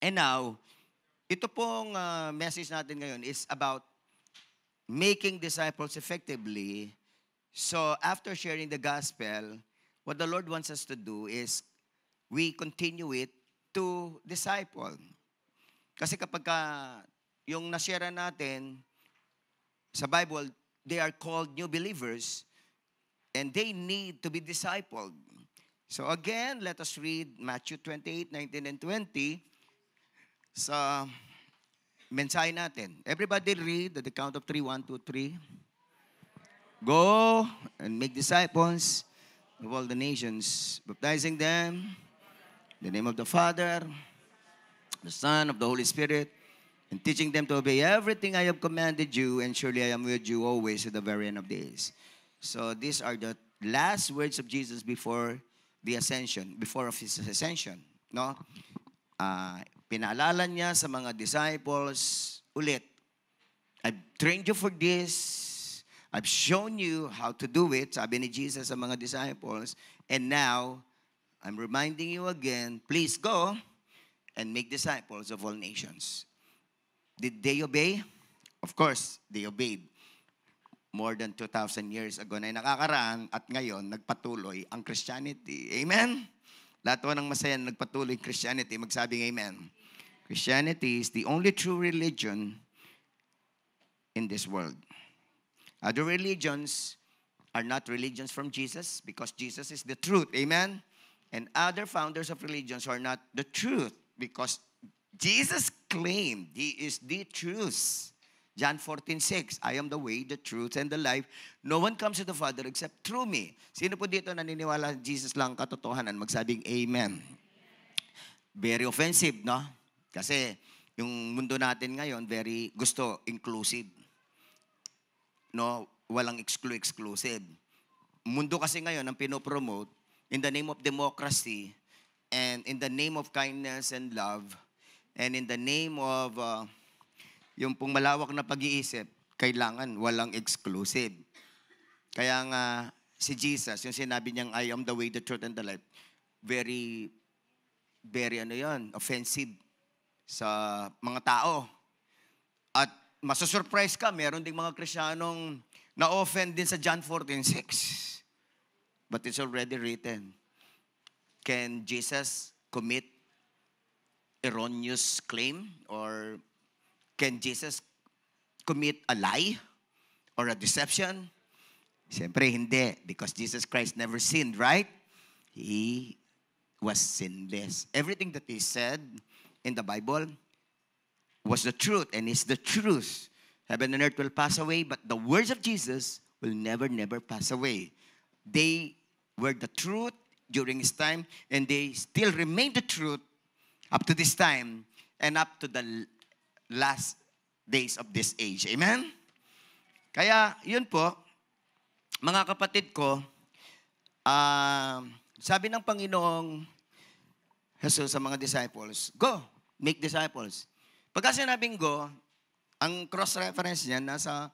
And now, ito pong message natin ngayon is about making disciples effectively. So after sharing the gospel, what the Lord wants us to do is we continue it to disciple. Kasi kapag yung na-share natin sa Bible, they are called new believers and they need to be discipled. So again, let us read Matthew 28:19 and 20 sa mensahe natin. Everybody read at the count of 3, 1, 2, 3. Go and make disciples of all the nations, baptizing them in the name of the Father, the Son, of the Holy Spirit, and teaching them to obey everything I have commanded you, and surely I am with you always to the very end of days. So these are the last words of Jesus before the ascension, before of his ascension. No? Pinaalala niya sa mga disciples ulit, I've trained you for this, I've shown you how to do it, sabi ni Jesus sa mga disciples, and now, I'm reminding you again, please go and make disciples of all nations. Did they obey? Of course, they obeyed. More than 2,000 years ago na nakakaraan at ngayon, nagpatuloy ang Christianity. Amen? Lahat ng masaya nagpatuloy Christianity, magsabing amen. Christianity is the only true religion in this world. Other religions are not religions from Jesus because Jesus is the truth. Amen? And other founders of religions are not the truth because Jesus claimed He is the truth. John 14:6, I am the way, the truth, and the life. No one comes to the Father except through me. Sino po dito naniniwala Jesus lang katotohanan? Magsabing amen. Very offensive, no? Kasi yung mundo natin ngayon, very gusto inclusive. No, walang exclusive. Mundo kasi ngayon ang pinopromote in the name of democracy and in the name of kindness and love and in the name of yung pong malawak na pag-iisip, kailangan walang exclusive. Kaya nga si Jesus, yung sinabi niyang I am the way, the truth, and the life, very offensive sa mga tao. At masusurprise ka, meron ding mga Kristiyanong na-offend din sa John 14:6. But it's already written. Can Jesus commit erroneous claim? Or can Jesus commit a lie or a deception? Siyempre hindi, because Jesus Christ never sinned, right? He was sinless. Everything that He said in the Bible was the truth and is the truth. Heaven and earth will pass away, but the words of Jesus will never pass away. They were the truth during His time, and they still remain the truth up to this time and up to the last days of this age. Amen? Kaya, yun po, mga kapatid ko, sabi ng Panginoong Jesus sa mga disciples, go, make disciples. Pagka sinabing go, ang cross-reference niya nasa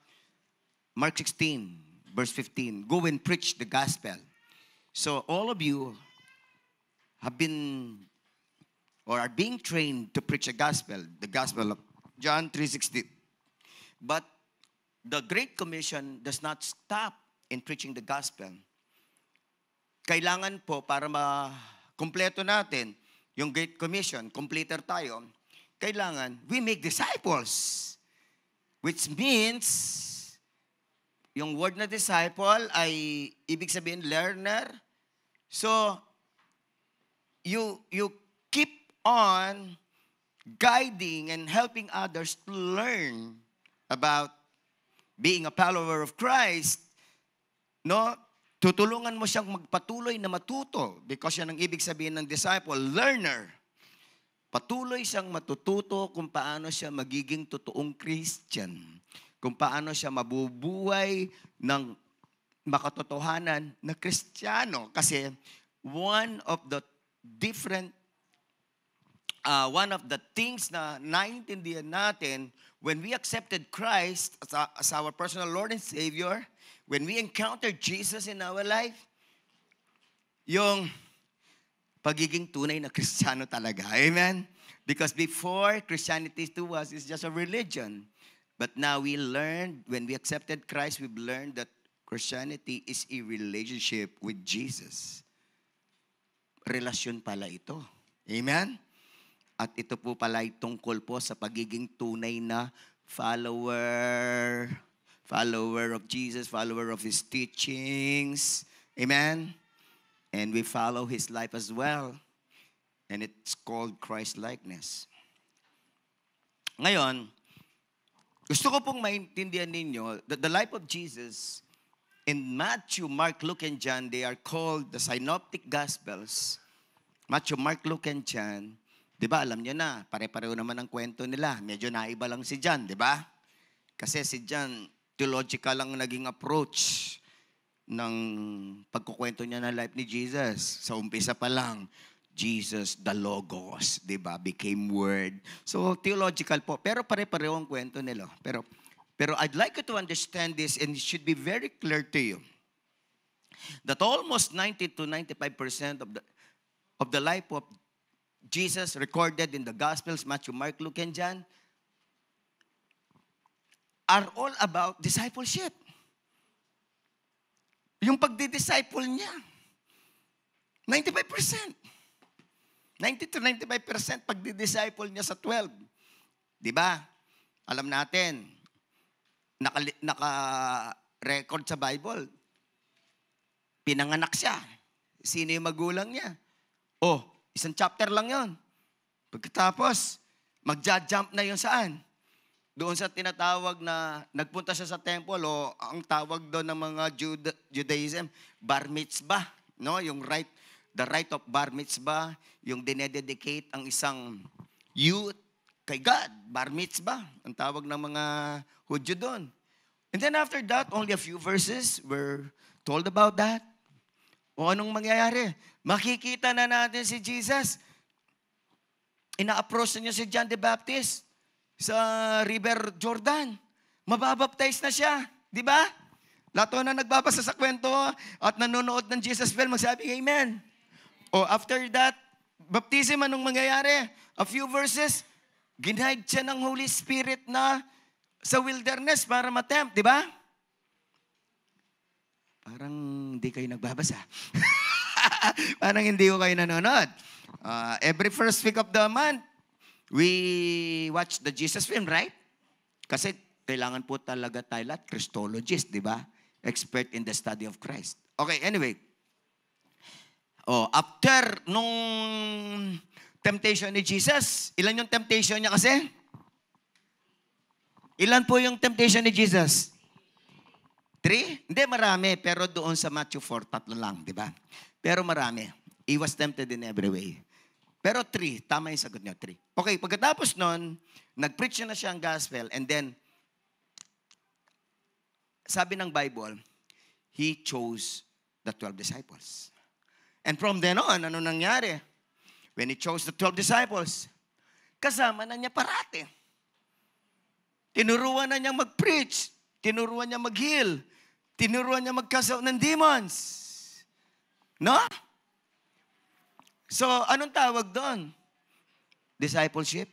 Mark 16, verse 15. Go and preach the gospel. So all of you have been or are being trained to preach the gospel of John 3:16. But the Great Commission does not stop in preaching the gospel. Kailangan po para makumpleto natin yung Great Commission, completer tayo, kailangan we make disciples. Which means, yung word na disciple ay ibig sabihin learner. So, you keep on guiding and helping others to learn about being a follower of Christ. No? Tutulungan mo siyang magpatuloy na matuto because yan ang ibig sabihin ng disciple, learner. Patuloy siyang matututo kung paano siya magiging totoong Christian. Kung paano siya mabubuhay ng makatotohanan na Kristiyano. Kasi one of the things na naiintindihan natin when we accepted Christ as our personal Lord and Savior, when we encountered Jesus in our life, yung pagiging tunay na Kristiyano talaga. Amen? Because before, Christianity to us is just a religion. But now we learned, when we accepted Christ, we've learned that Christianity is a relationship with Jesus. Relasyon pala ito. Amen? At ito po pala ay tungkol po sa pagiging tunay na follower of Jesus, follower of His teachings. Amen? And we follow His life as well. And it's called Christ-likeness. Ngayon, gusto ko pong maintindihan ninyo that the life of Jesus in Matthew, Mark, Luke, and John, they are called the Synoptic Gospels. Matthew, Mark, Luke, and John. Di ba, alam nyo na, pare-pareho naman ang kwento nila. Medyo naiba lang si John, di ba? Kasi si John, theological lang naging approach ng pagkukwento niya ng life ni Jesus. Sa umpisa pa lang, Jesus, the Logos, di ba, became Word. So, theological po. Pero pare-pareho ang kwento nila. Pero I'd like you to understand this, and it should be very clear to you that almost 90 to 95% of the life of Jesus recorded in the Gospels, Matthew, Mark, Luke, and John, are all about discipleship. Yung pagdi-disciple niya, 95%. 90 to 95% pagdi-disciple niya sa 12. Di ba? Alam natin, naka-record sa Bible. Pinanganak siya. Sino yung magulang niya? Oh, isang chapter lang yon. Pagkatapos, magja-jump na yun saan? Doon sa tinatawag na nagpunta siya sa temple o ang tawag doon ng mga Judaism, bar mitzvah, no? The rite of bar mitzvah, yung dinededicate ang isang youth kay God, bar mitzvah, ang tawag ng mga Hudyo doon. And then after that, only a few verses were told about that. O anong mangyayari? Makikita na natin si Jesus. Ina-approach niya si John the Baptist sa River Jordan. Mababaptize na siya. Di ba? Lahat na nagbabasa sa kwento at nanonood ng Jesus film, magsabi, Amen. O after that, baptism, anong mangyayari? A few verses, ginhide siya ng Holy Spirit na sa wilderness para matempt, di ba? Parang hindi kayo nagbabasa. Parang hindi ko kayo nanonood. Every first week of the month, we watch the Jesus film, right? Kasi kailangan po talaga tayo lahat, Christologist, di ba? Expert in the study of Christ. Okay, anyway. After nung temptation ni Jesus, ilan yung temptation niya kasi? Ilan po yung temptation ni Jesus? 3? Hindi, marami. Pero doon sa Matthew 4, 3 lang, di ba? Pero marami. He was tempted in every way. Pero 3, tama yung sagot niya, 3. Okay, pagkatapos nun, nag-preach na siya ang gospel, and then, sabi ng Bible, He chose the 12 disciples. And from then on, ano nangyari? When He chose the 12 disciples, kasama na niya parati. Tinuruan na niyang mag-preach. Tinuruan niya mag-heal. Tinuruan niya mag-cast out ng demons. No? So, anong tawag doon? Discipleship.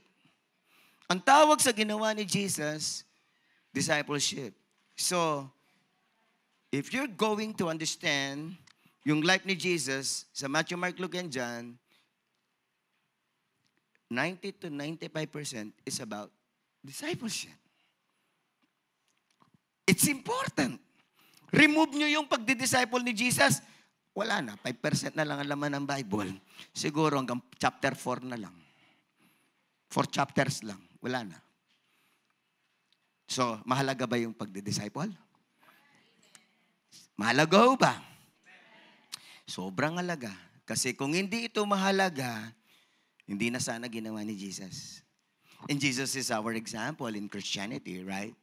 Ang tawag sa ginawa ni Jesus, discipleship. So, if you're going to understand yung life ni Jesus sa Matthew, Mark, Luke, and John, 90 to 95% is about discipleship. It's important. Remove nyo yung pagdi-disciple ni Jesus, wala na. 5% na lang ang laman ng Bible. Siguro hanggang chapter 4 na lang. 4 chapters lang. Wala na. So, mahalaga ba yung pagdi-disciple? Mahalaga ho ba? Sobrang halaga. Kasi kung hindi ito mahalaga, hindi na sana ginawa ni Jesus. And Jesus is our example in Christianity, right?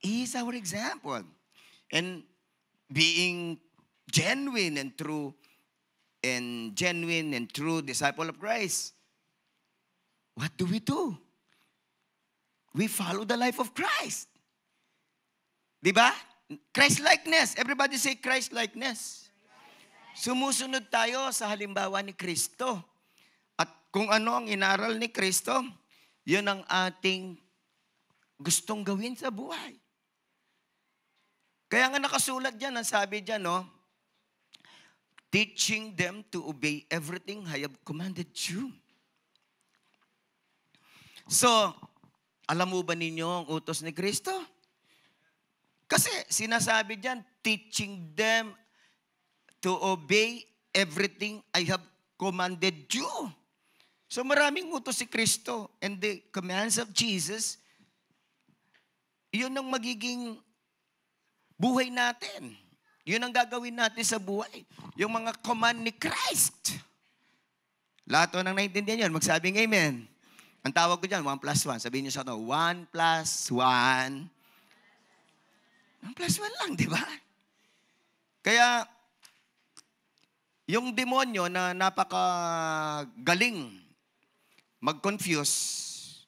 He is our example. And being genuine and true disciple of Christ, what do? We follow the life of Christ. Diba? Christ-likeness. Everybody say Christ-likeness. Sumusunod tayo sa halimbawa ni Kristo. At kung ano ang inaral ni Kristo, yun ang ating gustong gawin sa buhay. Kaya nga nakasulat dyan, ang sabi dyan, no? Teaching them to obey everything I have commanded you. So, alam mo ba ninyo ang utos ni Kristo? Kasi sinasabi dyan, teaching them to obey everything I have commanded you. So maraming utos si Kristo, and the commands of Jesus, yun ang magiging buhay natin. Yun ang gagawin natin sa buhay. Yung mga command ni Christ. Lahat nang naintindihan yun, magsabing amen. Ang tawag ko dyan, 1 plus 1. Sabihin niyo sa ito, 1 plus 1. 1 plus 1 lang, di ba? Kaya, yung demonyo na napakagaling mag-confuse,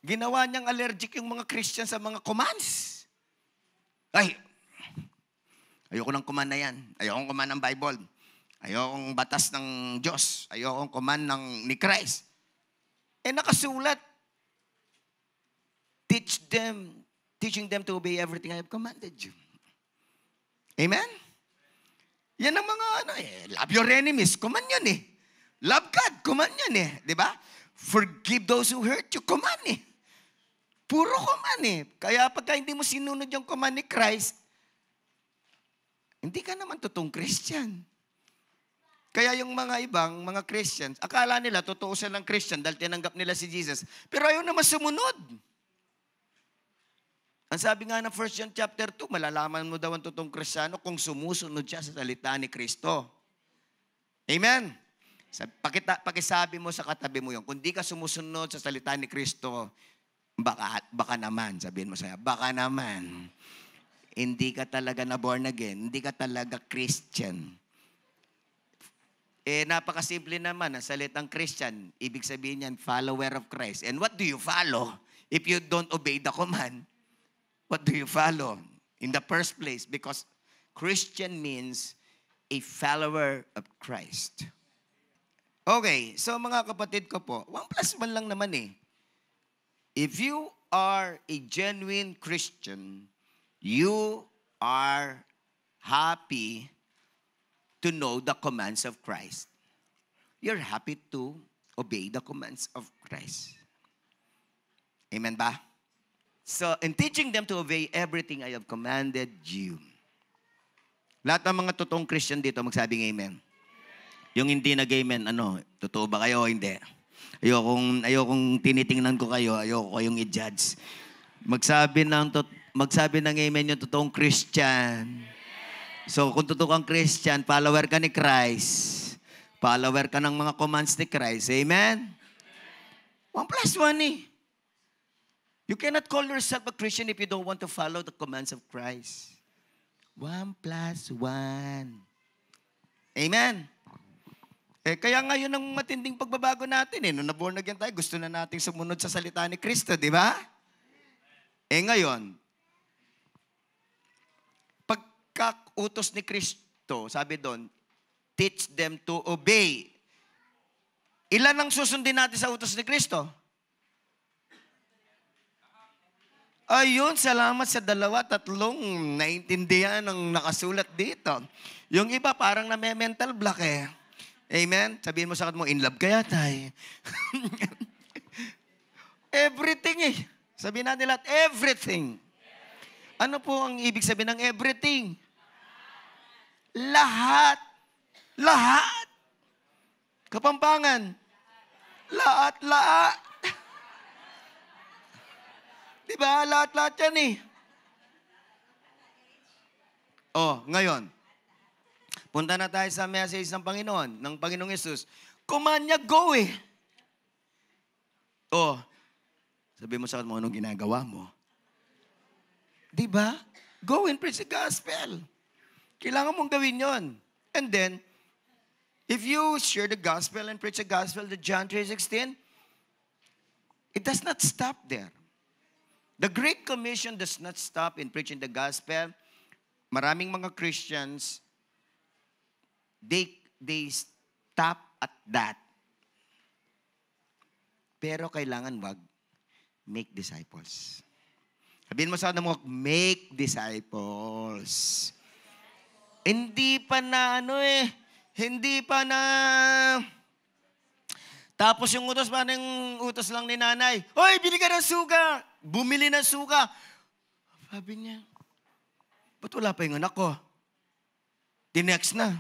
ginawa niyang allergic yung mga Christian sa mga commands. Ay, ayoko ng command na yan. Ayoko command ng Bible. Ayoko batas ng Diyos. Ayoko command ni Christ. Nakasulat, teaching them to obey everything I have commanded you. Amen? Yan ang mga, love your enemies, command yun eh. Love God, command yun eh. Di ba? Forgive those who hurt you, command eh. Puro command eh. Kaya pagka hindi mo sinunod yung command ni Christ, hindi ka naman totoong Christian. Kaya yung mga ibang, mga Christians, akala nila totoo silang Christian dahil tinanggap nila si Jesus. Pero ayaw naman sumunod. Ang sabi nga ng 1 John chapter 2, malalaman mo daw ang totoong Kristiyano kung sumusunod siya sa salita ni Kristo. Amen? Pakisabi mo sa katabi mo yun, kung di ka sumusunod sa salita ni Kristo, baka naman, sabihin mo sa'yo, baka naman, hindi ka talaga na born again, hindi ka talaga Christian. Napakasimple naman, ang salitang Christian, ibig sabihin yan, follower of Christ. And what do you follow if you don't obey the command? What do you follow? In the first place, because Christian means a follower of Christ. Okay, so mga kapatid ko po, 1 plus 1 lang naman eh. If you are a genuine Christian, you are happy to know the commands of Christ. You're happy to obey the commands of Christ. Amen ba? So, in teaching them to obey everything I have commanded you. Lahat ng mga totoong Christian dito, magsabing amen. Yung hindi nag-amen, totoo ba kayo o hindi? Ayokong tinitingnan ko kayo, ayoko kayong i-judge. Magsabi ng amen yung totoong Christian. So, kung totoo kang Christian, follower ka ni Christ, follower ka ng mga commands ni Christ. Amen? 1 plus 1 eh. You cannot call yourself a Christian if you don't want to follow the commands of Christ. 1 plus 1. Amen? Kaya ngayon ang matinding pagbabago natin eh. Nung na-born again tayo, gusto na nating sumunod sa salita ni Kristo, di ba? Ngayon, pagka-utos ni Kristo, sabi doon, teach them to obey. Ilan ang susundin natin sa utos ni Kristo? Ayun, salamat sa 2-3 naintindihan ng nakasulat dito. Yung iba parang na-mental block eh. Amen? Sabihin mo sa mo, in love kaya tayo. Everything eh. Sabihin natin lahat, everything. Ano po ang ibig sabihin ng everything? Lahat. Lahat. Kapampangan. Lahat. Diba? Lahat yan eh. Ngayon. Punta na tayo sa message ng Panginoon, ng Panginoong Yesus. Command niya, go eh. Sabi mo sa akin mo, anong ginagawa mo? Diba? Go and preach the gospel. Kailangan mong gawin yon. And then, if you share the gospel and preach the gospel, the John 3:16, it does not stop there. The Great Commission does not stop in preaching the gospel. Maraming mga Christians, they stop at that. Pero kailangan make disciples. Sabihin mo sa ano mo, make disciples. Hindi pa na hindi pa na, tapos yung utos, paano yung utos lang ni nanay? Hoy, bili ka ng suka! Bumili ng suka. Sabi niya, ba't wala pa yung anak ko? Tinext na.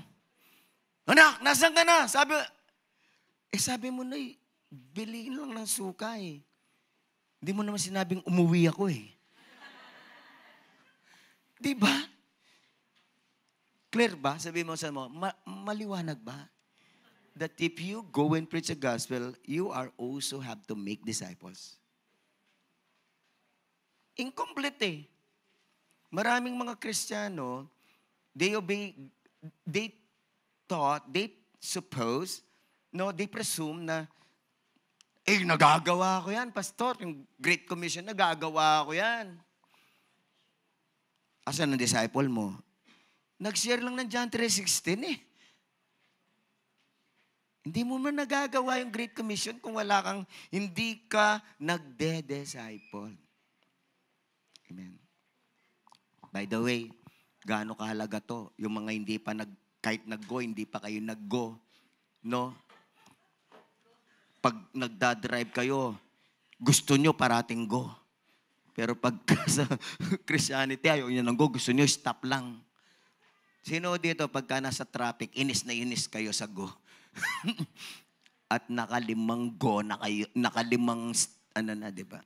Anak, nasan ka na? Sabi mo na bilhin lang ng suka eh. Hindi mo naman sinabing umuwi ako eh. Di ba? Clear ba? Sabi mo sa mo, maliwanag ba? That if you go and preach the gospel, you are also have to make disciples. Incomplete eh. Maraming mga Kristiyano, they presume na, nagagawa ko yan, pastor. Yung Great Commission, nagagawa ko yan. Asan ang disciple mo? Nag-share lang ng John 3:16 eh. Hindi mo man nagagawa yung Great Commission kung hindi ka nagde-disciple. Amen. By the way, gaano kahalaga to? Yung mga hindi pa kahit nag-go, hindi pa kayo nag-go. No? Pag nagdadrive kayo, gusto nyo parating go. Pero pag sa Christianity, ayaw nyo nang go, gusto nyo stop lang. Sino dito, pagka nasa traffic, inis na inis kayo sa go? At nakalimang go, nakalimang di ba?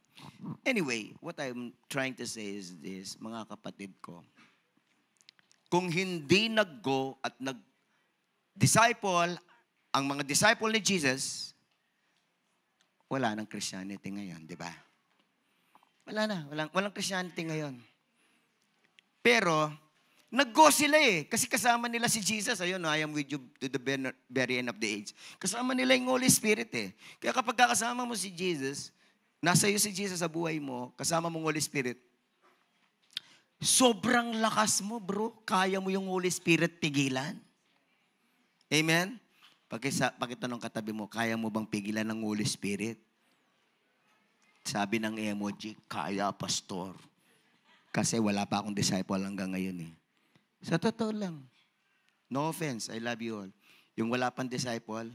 Anyway, what I'm trying to say is this, mga kapatid ko, kung hindi nag-go at nag-disciple, ang mga disciple ni Jesus, wala nang Christianity ngayon, di ba? Wala na, walang Christianity ngayon. Pero, nag-go sila eh. Kasi kasama nila si Jesus. Ayun, I am with you to the very end of the age. Kasama nila yung Holy Spirit eh. Kaya kapag kasama mo si Jesus, nasa iyo si Jesus sa buhay mo, kasama mong Holy Spirit, sobrang lakas mo, bro. Kaya mo yung Holy Spirit pigilan. Amen? Pakitanong katabi mo, kaya mo bang pigilan ng Holy Spirit? Sabi ng emoji, kaya, pastor. Kasi wala pa akong disciple hanggang ngayon eh. Sa totoo lang. No offense, I love you all. Yung wala pang disciple,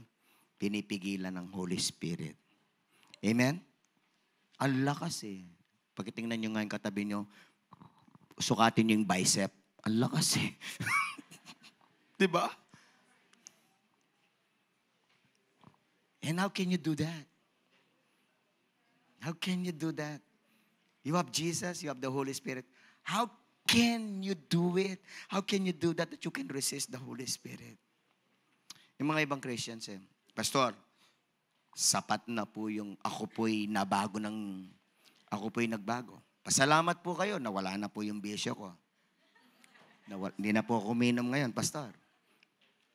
pinipigilan ng Holy Spirit. Amen? Ang lakas eh. Pagkitingnan nyo nga yung katabi nyo, sukatin nyo yung bicep. Ang lakas eh. Diba? And how can you do that? How can you do that? You have Jesus, you have the Holy Spirit. How can you do it? How can you do that you can resist the Holy Spirit? Yung mga ibang Christians Pastor, sapat na po yung ako po'y nagbago. Pasalamat po kayo, nawala na po yung bisyo ko. Hindi na po ako uminom ngayon, Pastor.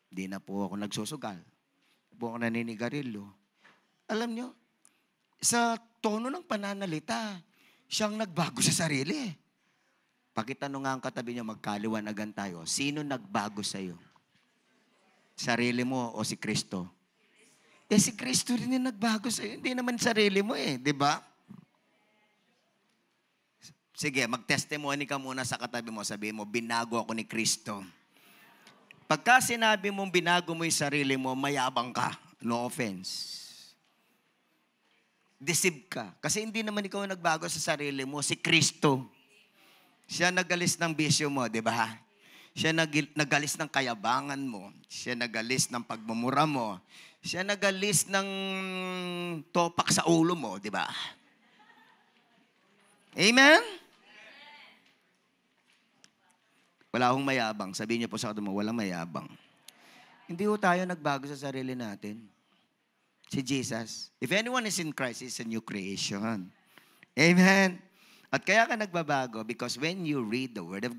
Hindi na po ako nagsusugal. Hindi po ako naninigarilyo. Alam nyo, sa tono ng pananalita, siyang nagbago sa sarili. Pakitanong nga ang katabi niyo, magkaliwanagan tayo. Sino nagbago sa'yo? Sarili mo o si Kristo? Si Kristo rin yung nagbago sa'yo. Hindi naman sarili mo di ba? Sige, mag-testimony ka muna sa katabi mo. Sabihin mo, binago ako ni Kristo. Pagka sinabi mong binago mo yung sarili mo, mayabang ka. No offense. Deceive ka. Kasi hindi naman ikaw nagbago sa sarili mo, si Kristo. Siya nagalis ng bisyo mo, di ba? Siya nagalis ng kayabangan mo. Siya nagalis ng pagmumura mo. Siya nagalis ng topak sa ulo mo, di ba? Amen? Wala akong mayabang. Sabihin niyo po sa katabi mo, walang mayabang. Hindi po tayo nagbago sa sarili natin. Si Jesus. If anyone is in Christ, is a new creation. Amen? At kaya ka nagbabago because when you read the Word of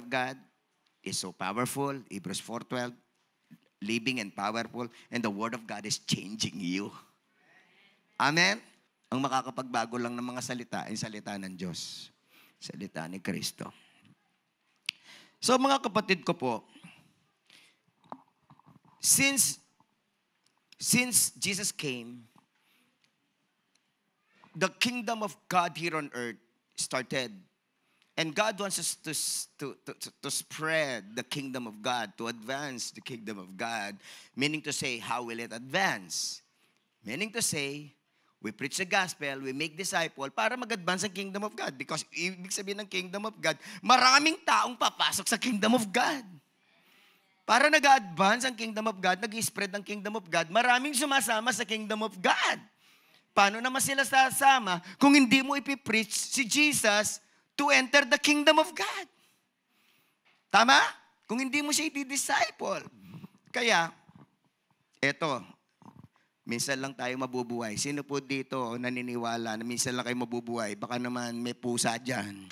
God is so powerful. Hebrews 4:12, living and powerful, and the Word of God is changing you. Amen? Ang makakapagbago lang ng mga salita ay salita ng Diyos. Salita ni Kristo. So mga kapatid ko po, since Jesus came, the kingdom of God here on earth started. And God wants us to spread the kingdom of God, to advance the kingdom of God. Meaning to say, how will it advance? Meaning to say, we preach the gospel, we make disciple para mag-advance ang kingdom of God. Because ibig sabihin ng kingdom of God, maraming taong papasok sa kingdom of God. Para nag-advance ang kingdom of God, nag-spread ang kingdom of God, maraming sumasama sa kingdom of God. Paano naman sila sasama kung hindi mo ipipreach si Jesus to enter the kingdom of God? Tama? Kung hindi mo siya i-disciple. Kaya, eto, minsan lang tayo mabubuhay. Sino po dito naniniwala na minsan lang kayo mabubuhay? Baka naman may pusa dyan.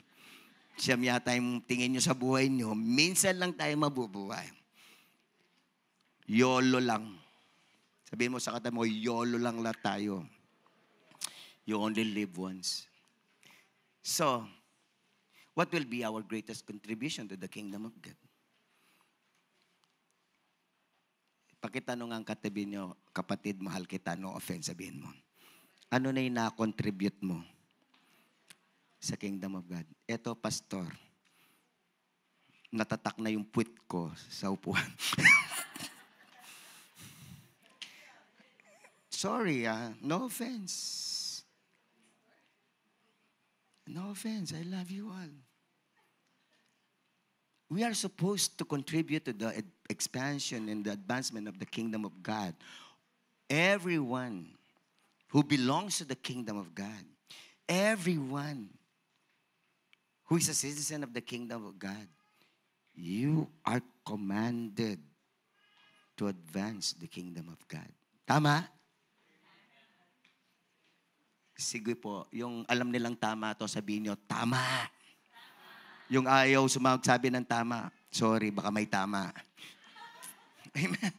Siyam yata yung tingin nyo sa buhay nyo. Minsan lang tayo mabubuhay. YOLO lang. Sabihin mo sa kata mo, YOLO lang tayo. You only live once. So, what will be our greatest contribution to the kingdom of God? Pakitanong ang katabi nyo, kapatid, mahal kita, no offense, sabihin mo. Ano na yung na-contribute mo sa kingdom of God? Eto, pastor, natatak na yung puwit ko sa upuan. Sorry, no offense. No offense, I love you all. We are supposed to contribute to the expansion and the advancement of the kingdom of God. Everyone who belongs to the kingdom of God, everyone who is a citizen of the kingdom of God, you are commanded to advance the kingdom of God. Tama? Sige po, yung alam nilang tama to, sabihin nyo, tama. Yung ayaw sumasabi ng tama, sorry, baka may tama. Amen.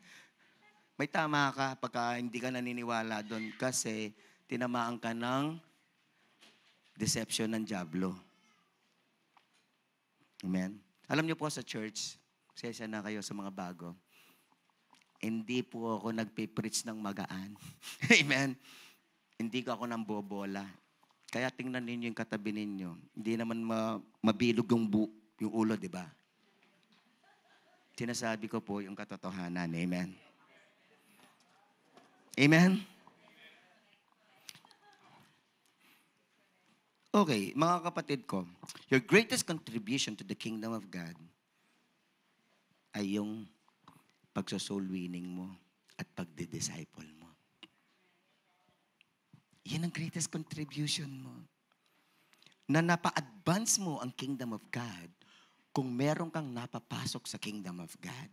May tama ka pagka hindi ka naniniwala doon kasi tinamaan ka ng deception ng diablo. Amen. Alam niyo po sa church, sesya na kayo sa mga bago, hindi po ako nagpipreach ng magaan. Amen. Hindi ko ako nang bobola. Kaya tingnan ninyo yung katabi ninyo. Hindi naman mabilog yung ulo, di ba? Sinasabi ko po yung katotohanan. Amen. Amen? Okay, mga kapatid ko, your greatest contribution to the kingdom of God ay yung pagsosoul winning mo at pagdi-disciple mo. Yan ang greatest contribution mo. Na napa-advance mo ang kingdom of God kung meron kang napapasok sa kingdom of God.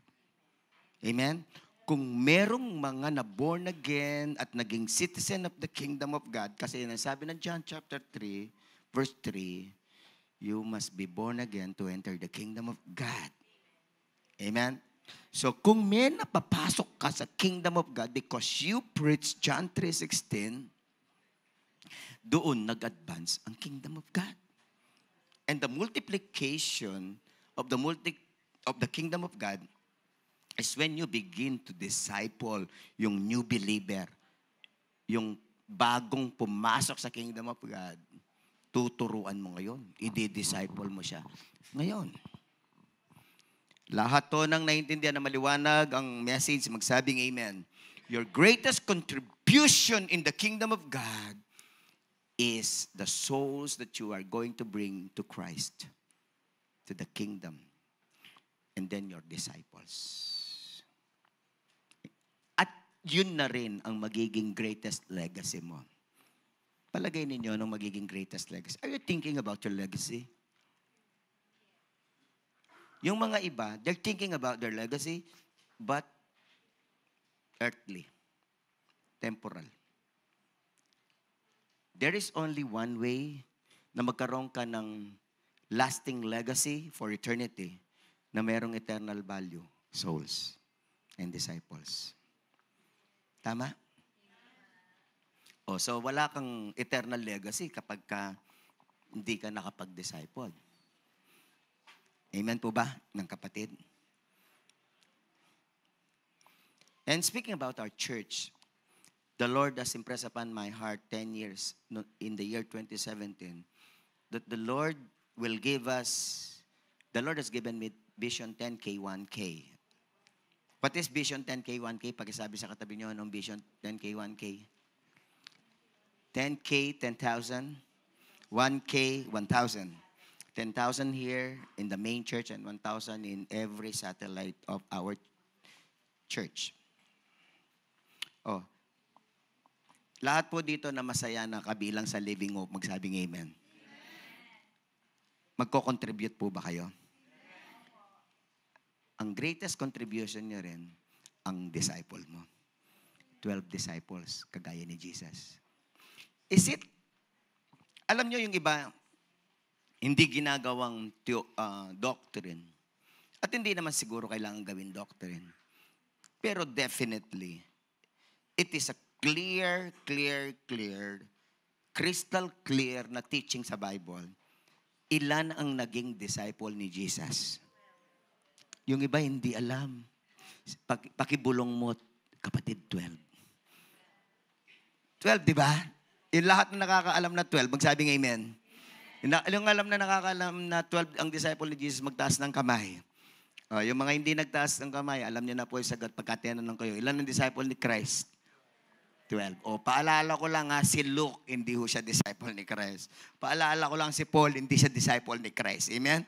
Amen? Kung merong mga na-born again at naging citizen of the kingdom of God, kasi nasabi ng John chapter 3, verse 3, you must be born again to enter the kingdom of God. Amen? So kung may napapasok ka sa kingdom of God because you preach John 3:16, doon nag-advance ang kingdom of God. And the multiplication of the kingdom of God is when you begin to disciple yung new believer, yung bagong pumasok sa kingdom of God. Tuturuan mo ngayon. I-disciple mo siya. Ngayon. Lahat to nang naiintindihan na maliwanag ang message, magsabing amen. Your greatest contribution in the kingdom of God is the souls that you are going to bring to Christ, to the kingdom, and then your disciples. At yun na rin ang magiging greatest legacy mo. Palagay ninyo anong magiging greatest legacy. Are you thinking about your legacy? Yung mga iba, they're thinking about their legacy, but earthly, temporal. There is only one way na magkaroon ka ng lasting legacy for eternity na merong eternal value, souls and disciples. Tama? So wala kang eternal legacy kapag hindi ka nakapag-disciple. Amen po ba ng kapatid? And speaking about our church, the Lord has impressed upon my heart 10 years in the year 2017 that the Lord has given me Vision 10K, 1K. What is Vision 10K, 1K? Pakisabi sa katabi nyo, anong Vision 10K, 1K? 10K, 10,000. 1K, 1,000. 10,000 here in the main church and 1,000 in every satellite of our church. Oh, lahat po dito na masaya na kabilang sa Living Hope, magsabing amen. Magko-contribute po ba kayo? Ang greatest contribution nyo rin, ang disciple mo. 12 disciples, kagaya ni Jesus. Alam nyo yung iba, hindi ginagawang doctrine. At hindi naman siguro kailangan gawin doctrine. Pero definitely, it is a clear, crystal clear na teaching sa Bible. Ilan ang naging disciple ni Jesus? Yung iba hindi alam. Pakibulong mo, kapatid, 12. 12, di ba? Yung lahat na nakakaalam na 12, magsabing amen. Yung alam na nakakaalam na 12 ang disciple ni Jesus, magtaas ng kamay. Yung mga hindi nagtaas ng kamay, alam niyo na po yung sagot pagka tinanong kayo. Ilan ang disciple ni Christ? 12. Paalala ko lang si Luke, hindi ho siya disciple ni Christ. Paalala ko lang si Paul, hindi siya disciple ni Christ. Amen?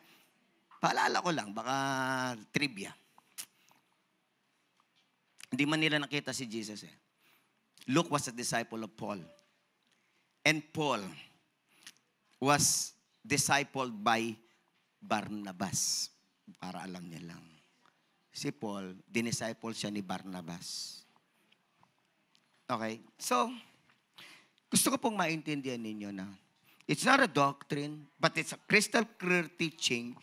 Paalala ko lang, baka trivia. Hindi man nila nakita si Jesus eh. Luke was a disciple of Paul. And Paul was discipled by Barnabas. Para alam niya lang. Si Paul, dinisciple siya ni Barnabas. Okay? So, gusto ko pong maintindihan ninyo na it's not a doctrine, but it's a crystal clear teaching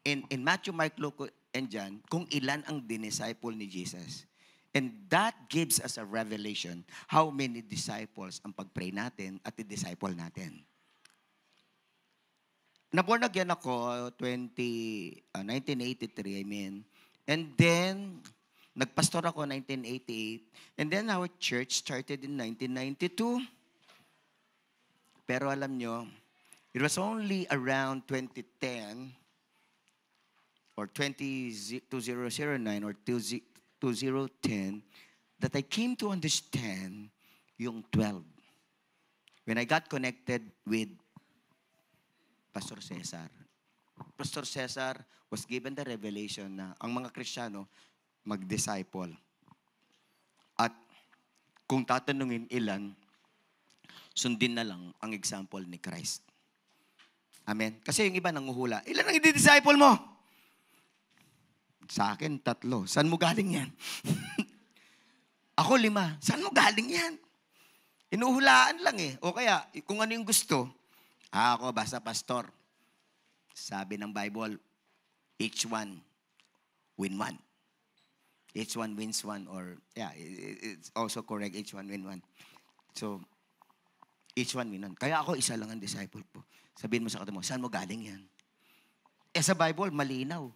in Matthew, Mark, Luke, and John kung ilan ang dinisciple ni Jesus. And that gives us a revelation how many disciples ang pag-pray natin at i-disciple natin. Na-born again ako 1983, And then, nagpastor ako 1988. And then our church started in 1992. Pero alam nyo, it was only around 2010 or 2009 or 2010 that I came to understand yung 12. When I got connected with Pastor Cesar. Pastor Cesar was given the revelation na ang mga Kristiyano mag-disciple. At kung tatanungin ilan, sundin na lang ang example ni Christ. Amen? Kasi yung iba nanguhula, ilan ang i-disciple mo? Sa akin, 3. Saan mo galing yan? Ako 5. Saan mo galing yan? Inuhulaan lang eh. O kaya, kung ano yung gusto, ako basta pastor. Sabi ng Bible, each one win one. Each one wins one. Or, yeah, it's also correct, each one win one. So, each one win one. Kaya ako, isa lang ang disciple po. Sabihin mo sa katabi mo, saan mo galing yan? Sa Bible, malinaw.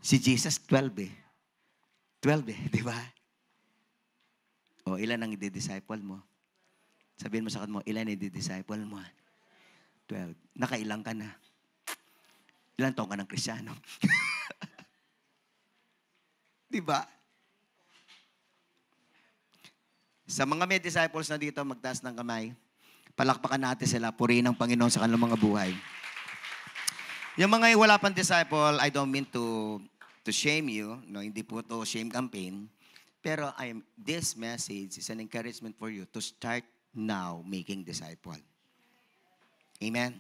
Si Jesus, 12 eh. 12 eh, di ba? O, ilan ang i-disciple mo? Sabihin mo sa katabi mo, ilan ang i-disciple mo? 12. Nakailang ka na? Ilan taong ka ng Kristiyano? Di ba? Sa mga may disciples na dito, magtaas ng kamay. Palakpakan natin sila. Purihin ang Panginoon sa kanilang mga buhay. Yung mga wala pang disciple, I don't mean to shame you. No, hindi po to shame campaign. Pero this message is an encouragement for you to start now making disciple. Amen?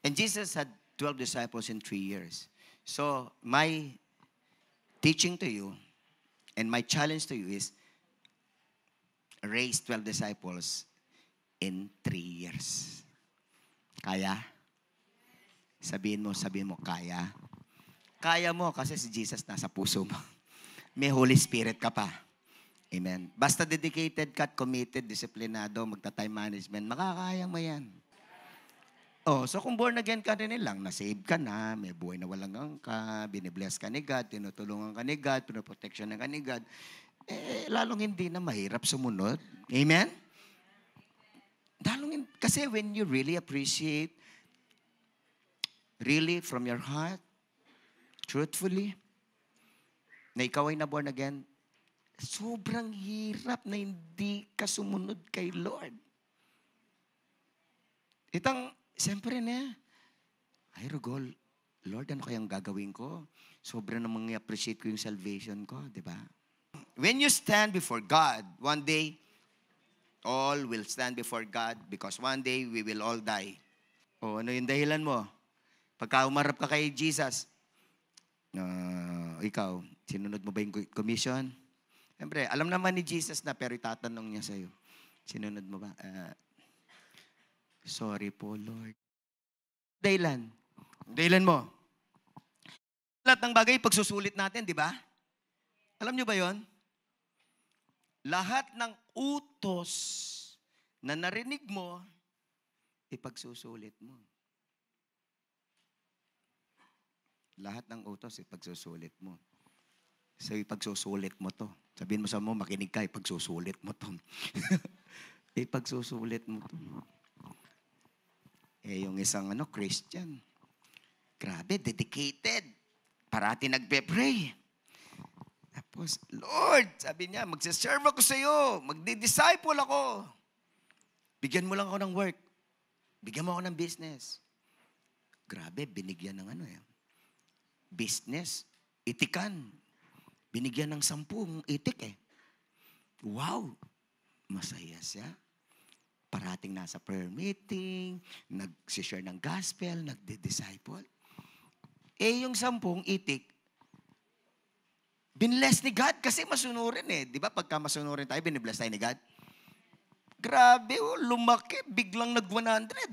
And Jesus had 12 disciples in 3 years. So, my teaching to you and my challenge to you is raise 12 disciples in 3 years. Kaya? Sabihin mo, kaya? Kaya mo kasi si Jesus nasa puso mo. May Holy Spirit ka pa. Amen. Basta dedicated ka, committed, disiplinado, magta-time management, makakaya mo yan. Oh, so kung born again ka rin lang, na-save ka na, may buhay na walang ka, binibless ka ni God, tinutulungan ka ni God, pinoprotection ka ni God, lalong hindi na mahirap sumunod. Amen? Kasi when you really appreciate, really from your heart, truthfully, na ikaw ay na born again, sobrang hirap na hindi ka sumunod kay Lord. Siyempre na, ay Rugol, Lord, ano kayang gagawin ko? Sobrang namang i-appreciate ko yung salvation ko, di ba? When you stand before God, one day, all will stand before God because one day we will all die. O ano yung dahilan mo? Pagka umarap ka kay Jesus, ikaw, sinunod mo ba yung commission? Siyempre, alam naman ni Jesus na pero itatanong niya sa'yo, sinunod mo ba? Sorry po, Lord. Dahilan. Dahilan mo. Lahat ng bagay, pagsusulit natin, di ba? Alam niyo ba yon? Lahat ng utos na narinig mo, ipagsusulit mo. Lahat ng utos, ipagsusulit mo. So, ipagsusulit mo to. Sabihin mo sa mo, makinig ka, ipagsusulit mo to. Ipagsusulit mo to. Yung isang Christian, grabe, dedicated. Parati nagpe-pray. Tapos, Lord, sabi niya, magsiserve ako sa iyo. Magdi-disciple ako. Bigyan mo lang ako ng work. Bigyan mo ako ng business. Grabe, binigyan ng business, itikan. Binigyan ng 10 itik Wow! Masaya siya. Parating nasa prayer meeting, nag-share ng gospel, nagdi-disciple. Yung 10 itik, binless ni God kasi masunurin Di ba? Pagka masunurin tayo, binibless tayo ni God. Grabe, lumaki. Biglang nag-100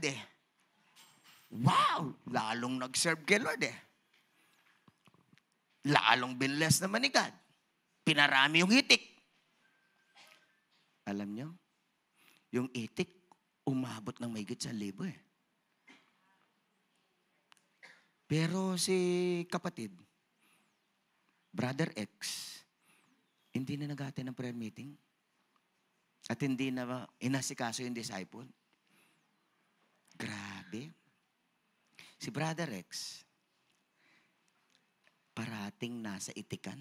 Wow! Lalong nag-serve kay Lord Lalong binless naman ni God. Pinarami yung itik. Alam nyo? Yung itik, umabot ng mahigit 1,000 Pero si kapatid, Brother X, hindi na nag-attend ng prayer meeting. At hindi na inasikaso yung disciple. Grabe. Si Brother X, parating nasa itikan.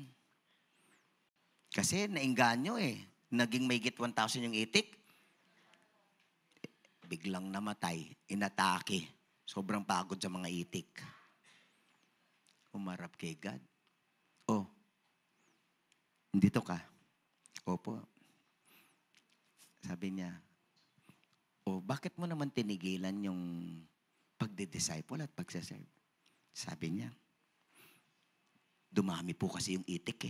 Kasi nainganyo Naging mahigit 1,000 yung itik. Biglang namatay, inatake. Sobrang pagod sa mga itik. Umarap kay God. Oh, dito ka. Opo. Sabi niya, bakit mo naman tinigilan yung pagdi-disciple at pagsaserve? Sabi niya, dumami po kasi yung itik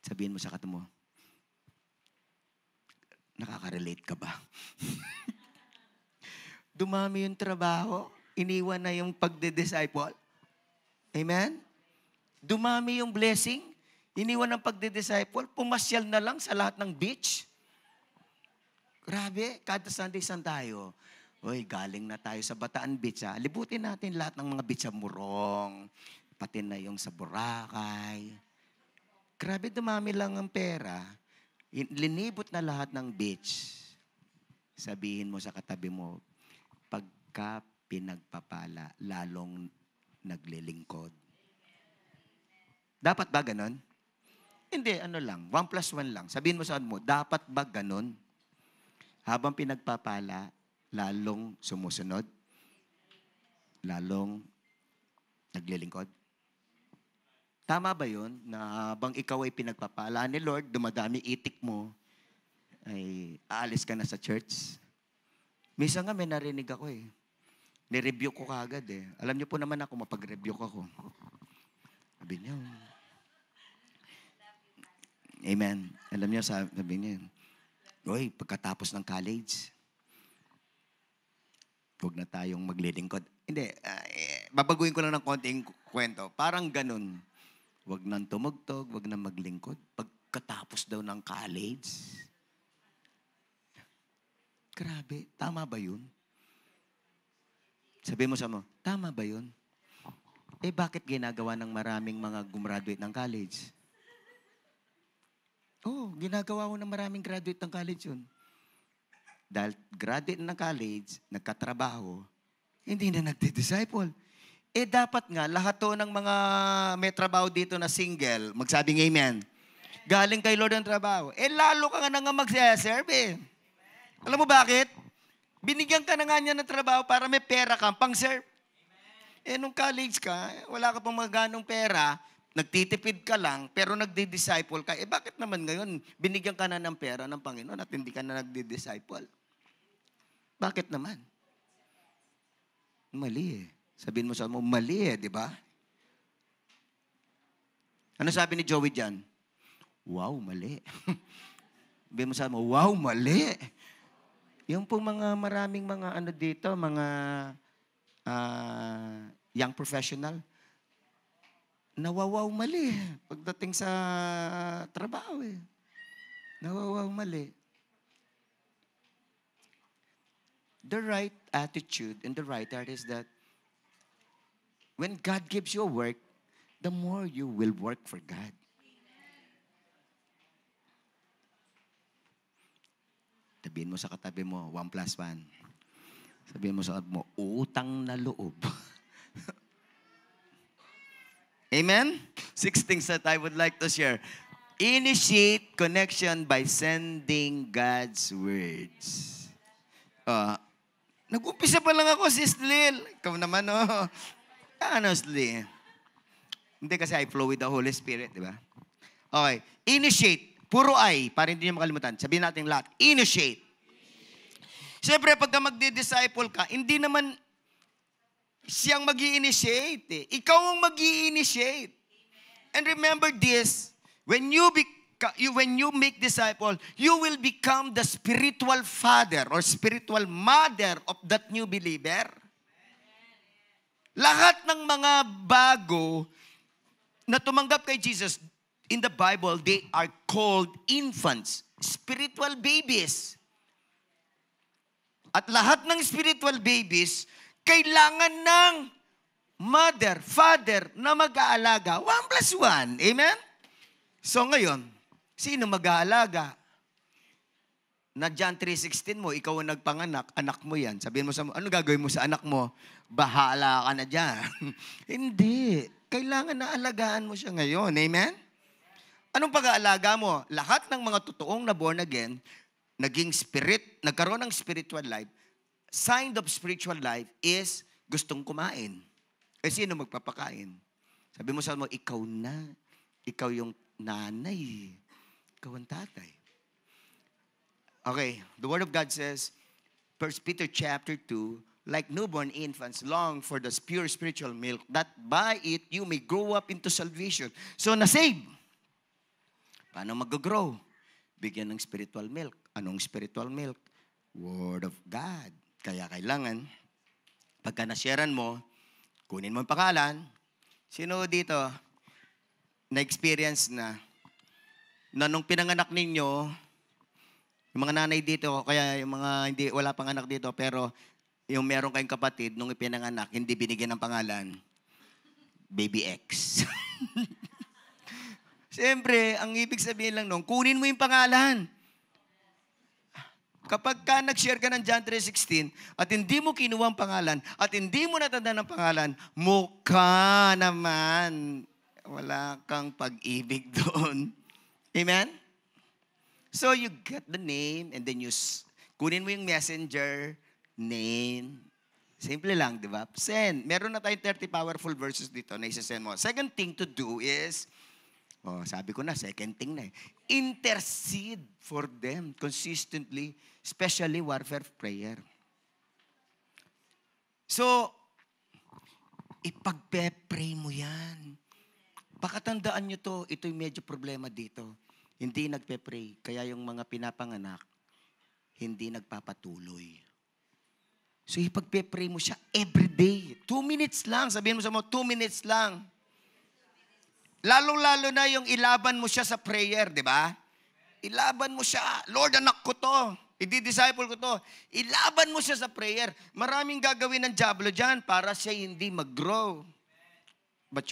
Sabihin mo sa katabi mo, nakaka-relate ka ba? Dumami yung trabaho, iniwan na yung pagde-disciple. Amen? Dumami yung blessing, iniwan ang pagde-disciple, pumasyal na lang sa lahat ng beach. Grabe, kada Sunday saan tayo? Galing na tayo sa Bataan Beach. Libutin natin lahat ng mga beach sa Morong, pati na yung sa Boracay. Grabe, dumami lang ang pera. Linibot na lahat ng beach. Sabihin mo sa katabi mo, pagka pinagpapala, lalong naglilingkod. Dapat ba ganon? Hindi, 1 plus 1 lang. Sabihin mo sa mo, dapat ba ganon? Habang pinagpapala, lalong sumusunod? Lalong naglilingkod? Tama ba yun? Na habang ikaw ay pinagpapala ni Lord, dumadami itik mo, ay aalis ka na sa church? Minsan nga may narinig ako Ni-review ko kagad Alam niyo po naman ako, mapag-review ako. Sabi niya, amen. Alam niyo, sabi niya, pagkatapos ng college, huwag na tayong maglilingkod. Hindi, babaguhin ko lang ng konting kwento. Parang ganun. Huwag nang tumugtog, huwag nang maglingkod. Pagkatapos daw ng college, Grabe, tama ba yun? Sabi mo sa mo, tama ba yun? Bakit ginagawa ng maraming mga gumraduate ng college? Ginagawa ko ng maraming graduate ng college yun. Dahil graduate ng college, nagkatrabaho, hindi na nagdi-disciple. Dapat nga, lahat to ng mga may trabaho dito na single, magsabing amen. Galing kay Lord ang trabaho. Lalo ka nga mag-serve. Alam mo bakit? Binigyan ka na nga niya ng trabaho para may pera kang pang-serve. Nung college ka, wala ka pang maganong pera, nagtitipid ka lang, pero nagdi-disciple ka. Bakit naman ngayon, binigyan ka na ng pera ng Panginoon at hindi ka na nagdi-disciple? Bakit naman? Mali Sabihin mo sa mo, mali di ba? Ano sabi ni Joey dyan? Wow, mali. Sabihin mo sa mo, wow, mali. Yung po maraming mga dito, mga young professional, nawawaw mali pagdating sa trabaho Nawawaw mali. The right attitude and the right heart is that when God gives you a work, the more you will work for God. Sabihin mo sa katabi mo, 1+1. Sabihin mo sa katabi mo, utang na loob. Amen? 6 things that I would like to share. Initiate connection by sending God's words. Nag-umpisa pa lang ako, Sis Lil. Ikaw naman, honestly. Hindi kasi I flow with the Holy Spirit, di ba? Okay. Initiate. Puro I, para hindi nyo makalimutan. Sabihin natin lahat. Initiate. Siyempre, pagka magdi-disciple ka, hindi naman siyang mag-i-initiate. Ikaw ang mag-i-initiate. And remember this, when you make disciple, you will become the spiritual father or spiritual mother of that new believer. Lahat ng mga bago na tumanggap kay Jesus, in the Bible, they are called infants, spiritual babies. At lahat ng spiritual babies, kailangan ng mother, father na mag-aalaga. 1+1. Amen? So ngayon, sino mag-aalaga? Na John 3:16 mo, ikaw ang nagpanganak, anak mo yan. Sabihin mo sa ano gagawin mo sa anak mo? Bahala ka na dyan. Hindi. Kailangan na alagaan mo siya ngayon. Amen? Anong pag-aalaga mo? Lahat ng mga totoong na born again, nagkaroon ng spiritual life, sign of spiritual life is gustong kumain. Sino magpapakain? Sabi mo sa mo, ikaw na. Ikaw yung nanay. Ikaw ang tatay. Okay, the Word of God says, 1 Peter chapter 2, like newborn infants, long for the pure spiritual milk, that by it you may grow up into salvation. So, na-save. Paano mag-grow? Bigyan ng spiritual milk. Anong spiritual milk? Word of God. Kaya kailangan, pagka nasharean mo, kunin mo ang pangalan. Sino dito na-experience na nung pinanganak ninyo, yung mga nanay dito, kaya yung mga wala pang anak dito, pero yung meron kayong kapatid, nung ipinanganak, hindi binigyan ng pangalan, Baby X. Siyempre, ang ibig sabihin lang nung, kunin mo yung pangalan. Kapag ka nag-share ka ng John 3:16 at hindi mo kinuha ang pangalan at hindi mo natandaan ang pangalan, mukha naman. Wala kang pag-ibig doon. Amen? So you get the name and then kunin mo yung messenger name. Simple lang, di ba? Send. Meron na tayong 30 powerful verses dito na isa-send mo. Second thing to do is, sabi ko na, second thing na intercede for them consistently, especially warfare prayer. So, ipagpe-pray mo yan. Pakatandaan nyo to, ito yung medyo problema dito. Hindi nagpe-pray, kaya yung mga pinapanganak, hindi nagpapatuloy. So, ipagpe-pray mo siya everyday. 2 minutes lang. Sabihin mo sa mo, 2 minutes lang. Lalong-lalo na yung ilaban mo siya sa prayer, di ba? Ilaban mo siya. Lord, anak ko to. I-disciple ko to. Ilaban mo siya sa prayer. Maraming gagawin ng diablo dyan para siya hindi mag-grow. But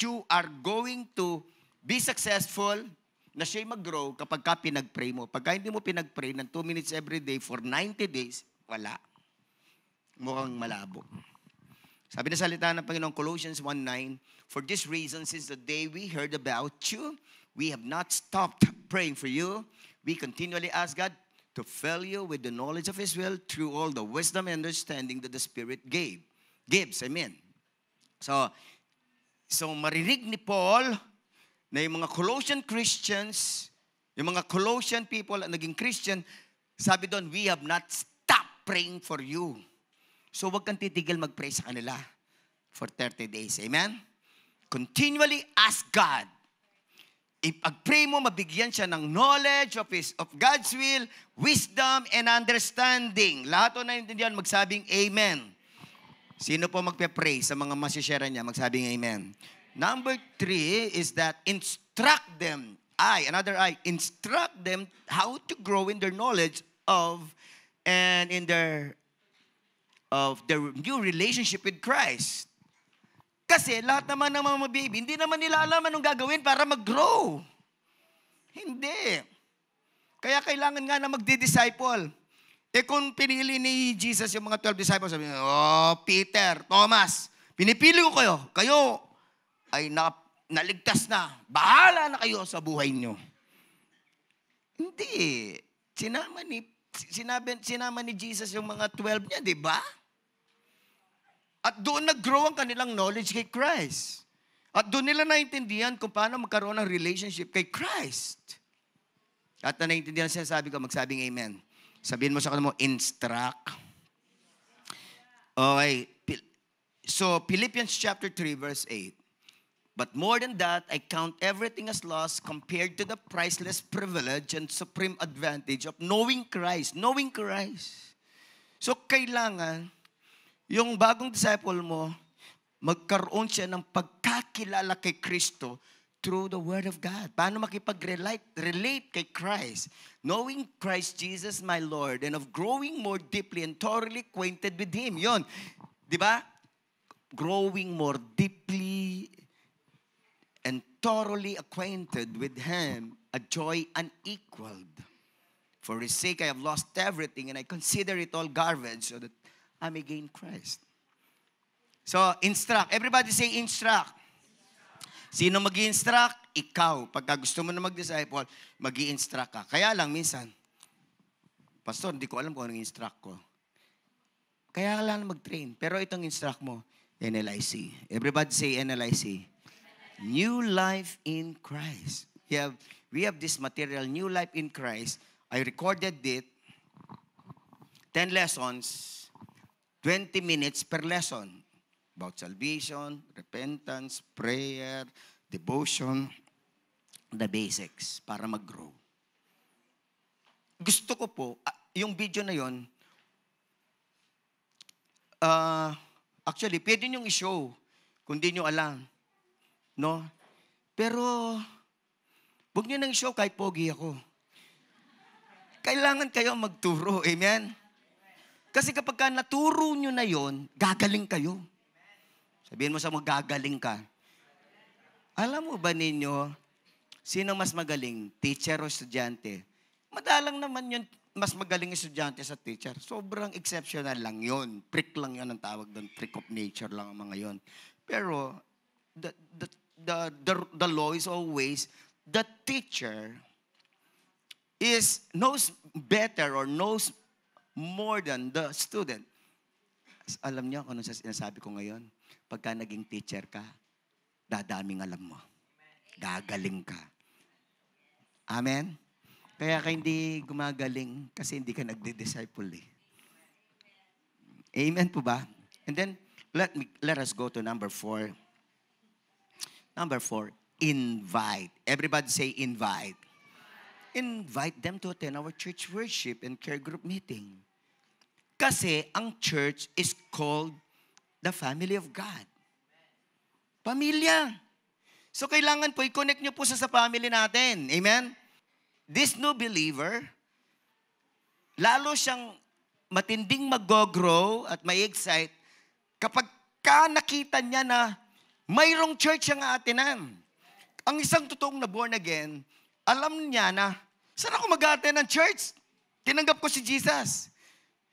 you are going to be successful na siya mag-grow kapag ka pinag-pray mo. Pagka hindi mo pinag-pray ng 2 minutes every day for 90 days, wala. Mukhang malabo. Sabi na salita ng Panginoon, Colossians 1:9, "For this reason, since the day we heard about you, we have not stopped praying for you. We continually ask God to fill you with the knowledge of His will through all the wisdom and understanding that the Spirit gives." Amen. So marinig ni Paul na yung mga Colossian Christians, yung mga Colossian people na naging Christian, sabi doon, we have not stopped praying for you. So wag kang titigil mag-pray sa kanila for 30 days. Amen? Continually ask God. Ipag-pray mo, mabigyan siya ng knowledge of God's will, wisdom, and understanding. Lahat o naintindihan, magsabing Amen. Sino po magpe-pray sa mga masishare niya, magsabing Amen. Number 3 is that instruct them. Instruct them how to grow in their knowledge of their new relationship with Christ. Kasi lahat naman ng mga baby, hindi naman nila alam anong gagawin para mag-grow. Hindi. Kaya kailangan nga na magdi-disciple. Kung pinili ni Jesus yung mga 12 disciples, sabi niya, Peter, Thomas, pinipili ko kayo. Kayo ay naligtas na. Bahala na kayo sa buhay nyo. Hindi. Sinama ni Jesus yung mga 12 niya, di ba? At doon nag-grow ang kanilang knowledge kay Christ. At doon nila naintindihan kung paano magkaroon ng relationship kay Christ. At na naintindihan siya, sabi ko, magsabing Amen. Sabihin mo sa kanila mo, instruct. Okay. So, Philippians chapter 3, verse 8. "But more than that, I count everything as loss compared to the priceless privilege and supreme advantage of knowing Christ." Knowing Christ. So, kailangan yung bagong disciple mo, magkaroon siya ng pagkakilala kay Kristo through the Word of God. Paano makipag-relate kay Christ? Knowing Christ Jesus my Lord and of growing more deeply and thoroughly acquainted with Him. Yun. Di ba? Growing more deeply and thoroughly acquainted with Him, a joy unequaled. For His sake I have lost everything and I consider it all garbage so that I may gain Christ. So, instruct. Everybody say instruct. Sino mag-i-instruct? Ikaw. Pagka gusto mo na mag-disciple, mag-i-instruct ka. Kaya lang, minsan, Pastor, hindi ko alam kung anong instruct ko. Kaya lang mag-train. Pero itong instruct mo, NLIC. Everybody say NLIC. New life in Christ. We have this material, New Life in Christ. I recorded it. 10 lessons. 20 minutes per lesson about salvation, repentance, prayer, devotion, the basics para mag-grow. Gusto ko po, yung video na yon, actually, pwede nyo i-show kung di nyo alam. No? Pero, huwag nyo nang i-show kahit pogi ako. Kailangan kayo magturo. Amen? Kasi kapag ka naturo nyo na yon, gagaling kayo. Sabihin mo sa mga, gagaling ka. Alam mo ba ninyo, sino mas magaling? Teacher o estudyante? Madalang naman yun, mas magaling estudyante sa teacher. Sobrang exceptional lang yon. Prick lang yun ang tawag doon. Prick of nature lang ang mga yon. Pero, the law is always, the teacher knows better or knows more than the student. Alam niyo kung ano sinasabi ko ngayon? Pagka naging teacher ka, dadaming alam mo. Gagaling ka. Amen? Kaya ka hindi gumagaling kasi hindi ka nagdi-disciple eh. Amen po ba? And then, let us go to number 4. Number 4, invite. Everybody say invite. Invite them to attend our church worship and care group meeting. Kasi ang church is called the family of God. Pamilya. So kailangan po i-connect nyo po sa family natin. Amen? This new believer lalo siyang matinding mag-grow at may excite kapag nakita niya na mayroong church ang aatinan. Ang isang totoong na born again, alam niya na, saan ako mag-attend ng church? Tinanggap ko si Jesus.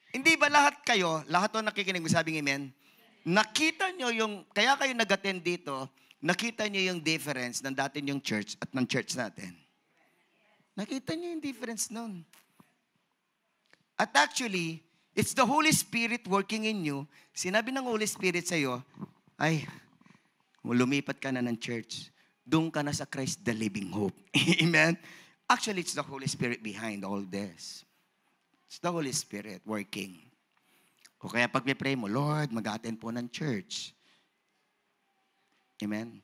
Hindi ba lahat kayo, lahat o nakikinig, sabing amen? Nakita nyo yung, kaya kayo nag-attend dito, nakita nyo yung difference ng dati yung church at ng church natin. Nakita nyo yung difference nun. At actually, it's the Holy Spirit working in you. Sinabi ng Holy Spirit sa'yo, ay, lumipat ka na ng church. Doon ka na sa Christ, the living hope. Amen? Actually, it's the Holy Spirit behind all this. It's the Holy Spirit working. O kaya pag may pray mo, Lord, mag-attend po ng church. Amen?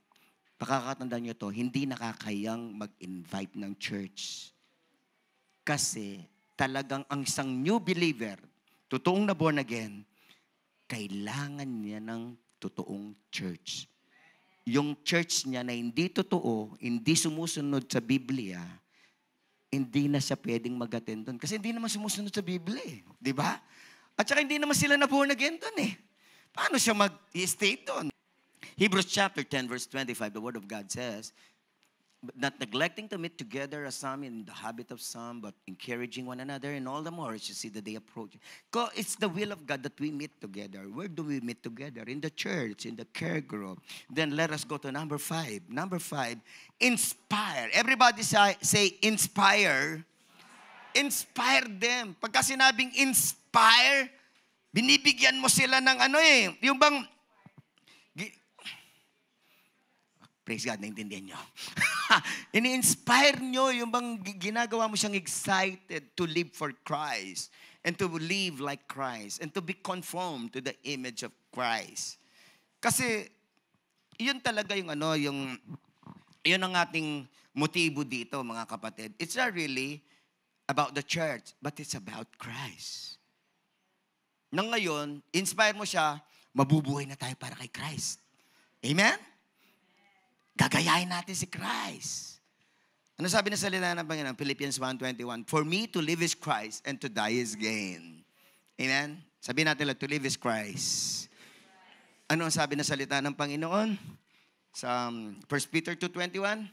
Pakakatandaan nyo to, hindi nakakayang mag-invite ng church. Kasi talagang ang isang new believer, totoong na born again, kailangan niya ng totoong church. Yung church niya na hindi totoo, hindi sumusunod sa Biblia, hindi na siya pwedeng mag-attend doon. Kasi hindi naman sumusunod sa Biblia eh. Di ba? At saka hindi naman sila na born again doon eh. Paano siya mag-stay doon? Hebrews chapter 10 verse 25, the word of God says, not neglecting to meet together as some in the habit of some, but encouraging one another, and all the more as you see the day approaching. It's the will of God that we meet together. Where do we meet together? In the church, in the care group. Then let us go to number 5. Number 5, inspire. Everybody say inspire. Inspire them. Pagka sinabing inspire, binibigyan mo sila ng yung bang, praise God, naintindihan nyo. Ini-inspire nyo yung bang ginagawa mo siyang excited to live for Christ and to live like Christ and to be conformed to the image of Christ. Kasi, yun talaga yung yun ang ating motibo dito, mga kapatid. It's not really about the church, but it's about Christ. Nang ngayon, inspire mo siya, mabubuhay na tayo para kay Christ. Amen? Gagayahin natin si Christ. Ano sabi na salita ng Panginoon? Philippians 1:21, for me to live is Christ and to die is gain. Amen? Sabi natin lang, to live is Christ. Ano ang sabi na salita ng Panginoon? Sa 1 Peter 2:21,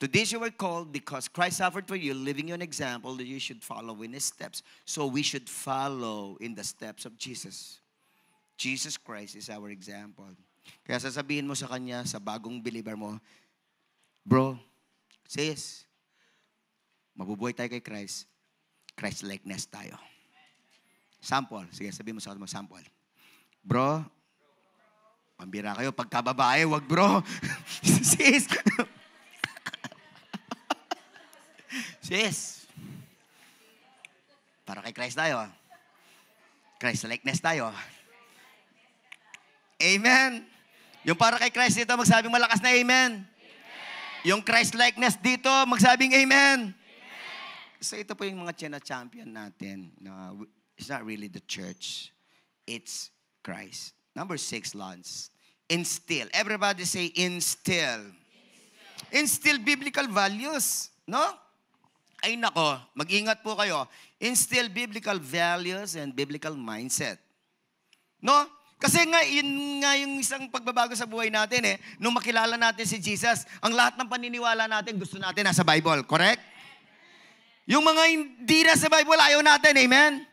to this you were called because Christ suffered for you, leaving you an example that you should follow in His steps. So we should follow in the steps of Jesus. Jesus Christ is our example. Kaya sasabihin mo sa kanya, sa bagong believer mo, bro, sis, mabubuhay tayo kay Christ. Christ-likeness tayo. Sample. Sige, sabihin mo sa kanya, sample. Bro, pambira kayo, pagkababae, wag bro. Sis. Sis. Para kay Christ tayo. Christ-likeness tayo. Amen. Yung para kay Christ dito, magsabing malakas na amen. Yung Christ-likeness dito, magsabing amen. So ito po yung mga champion natin. It's not really the church. It's Christ. Number 6, Lance. Instill. Everybody say instill. Instill biblical values. No? Ay nako, mag-ingat po kayo. Instill biblical values and biblical mindset. No? Kasi nga, yun nga yung isang pagbabago sa buhay natin eh. Nung makilala natin si Jesus, ang lahat ng paniniwala natin, gusto natin nasa Bible. Correct? Yung mga hindi nasa Bible, ayaw natin. Amen?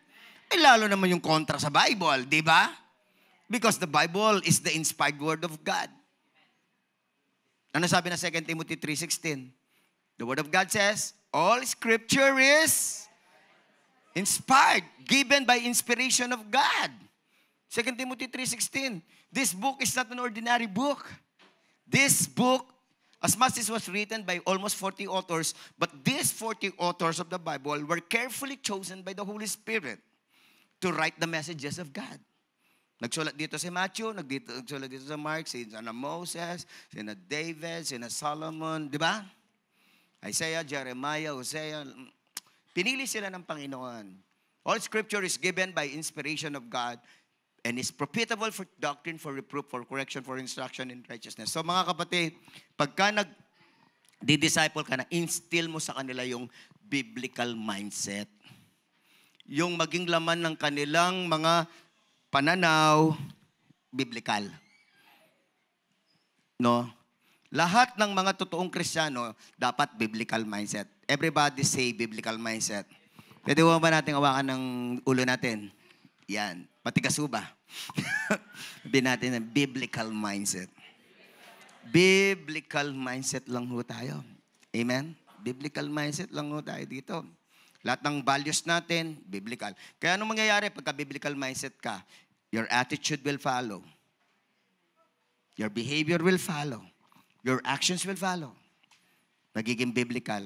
Eh, lalo naman yung kontra sa Bible. Di ba? Because the Bible is the inspired word of God. Ano sabi na 2 Timothy 3:16? The word of God says, all scripture is inspired, given by inspiration of God. 2 Timothy 3:16. This book is not an ordinary book. This book, as much as was written by almost 40 authors, but these 40 authors of the Bible were carefully chosen by the Holy Spirit to write the messages of God. Nagsulat dito si Matthew, nagsulat dito si Mark, si Moses, si David, si Solomon, di ba? Isaiah, Jeremiah, Hosea. Pinili sila ng Panginoon. All scripture is given by inspiration of God and is profitable for doctrine, for reproof, for correction, for instruction in righteousness. So mga kapatid, pagka nag-disciple ka na, instill mo sa kanila yung biblical mindset. yung maging laman ng kanilang mga pananaw biblikal. No? Lahat ng mga totoong Kristiyano dapat biblical mindset. Everybody say biblical mindset. Pwede ba natin hawakan ng ulo natin? Yan. Matigas ba? Sabihin natin ng biblical mindset. Biblical mindset lang ho tayo. Amen? Biblical mindset lang ho tayo dito. Lahat ng values natin, biblical. Kaya anong mangyayari pagka biblical mindset ka? Your attitude will follow. Your behavior will follow. Your actions will follow. Magiging biblical.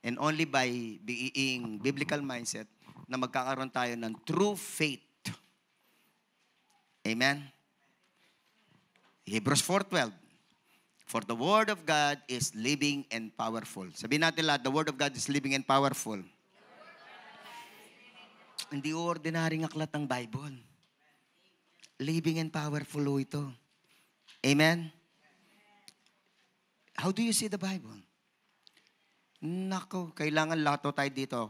And only by being biblical mindset na magkakaroon tayo ng true faith. Amen? Hebrews 4:12. For the Word of God is living and powerful. Sabihin natin lahat, the Word of God is living and powerful. Hindi ordinaryong aklat ng Bible. Living and powerful ho ito. Amen? How do you see the Bible? Nako, kailangan lahat tayo dito.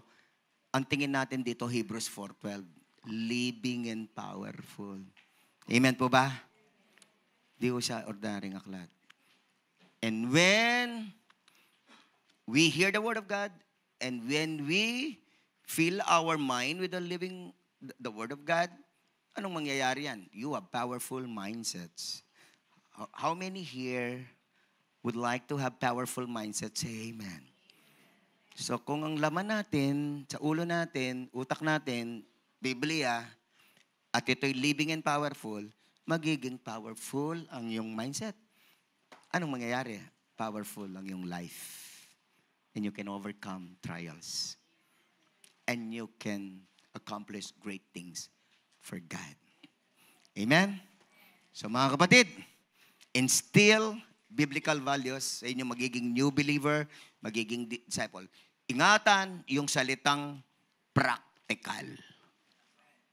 Ang tingin natin dito, Hebrews 4:12. Living and powerful. Amen po ba? Di ko siya ordinaryong aklat. And when we hear the Word of God, and when we fill our mind with the Word of God, anong mangyayari yan? You have powerful mindsets. How many here would like to have powerful mindsets? Say amen. So kung ang laman natin, sa ulo natin, utak natin, Biblia, at ito'y living and powerful, magiging powerful ang iyong mindset. Anong mangyayari? Powerful ang iyong life. And you can overcome trials. And you can accomplish great things for God. Amen? So mga kapatid, instill biblical values sa inyong magiging new believer, magiging disciple. Ingatan yung salitang practical.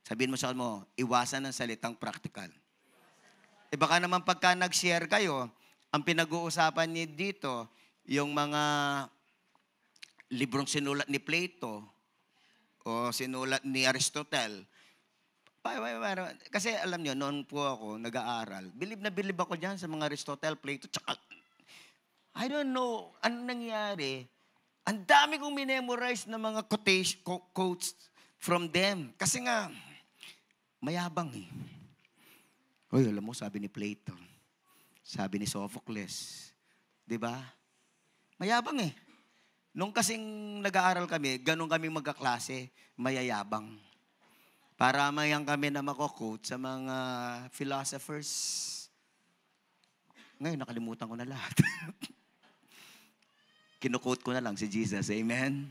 Sabihin mo sa mo, iwasan ang salitang practical. E baka naman pagka nag-share kayo, ang pinag-uusapan niyo dito, yung mga librong sinulat ni Plato o sinulat ni Aristotle. Kasi alam niyo, noon po ako nag-aaral, bilib na bilib ako dyan sa mga Aristotle, Plato, tsaka, I don't know, ano nangyari? Ang dami kong minemorize na mga quotes from them. Kasi nga, mayabang eh. Uy, alam mo, sabi ni Plato, sabi ni Sophocles, di ba? Mayabang eh. Nung kasing nag-aaral kami, ganun kami magkaklase, mayayabang. Para mayang kami na mako-quote sa mga philosophers. Ngayon, nakalimutan ko na lahat. Kinukote ko na lang si Jesus. Amen?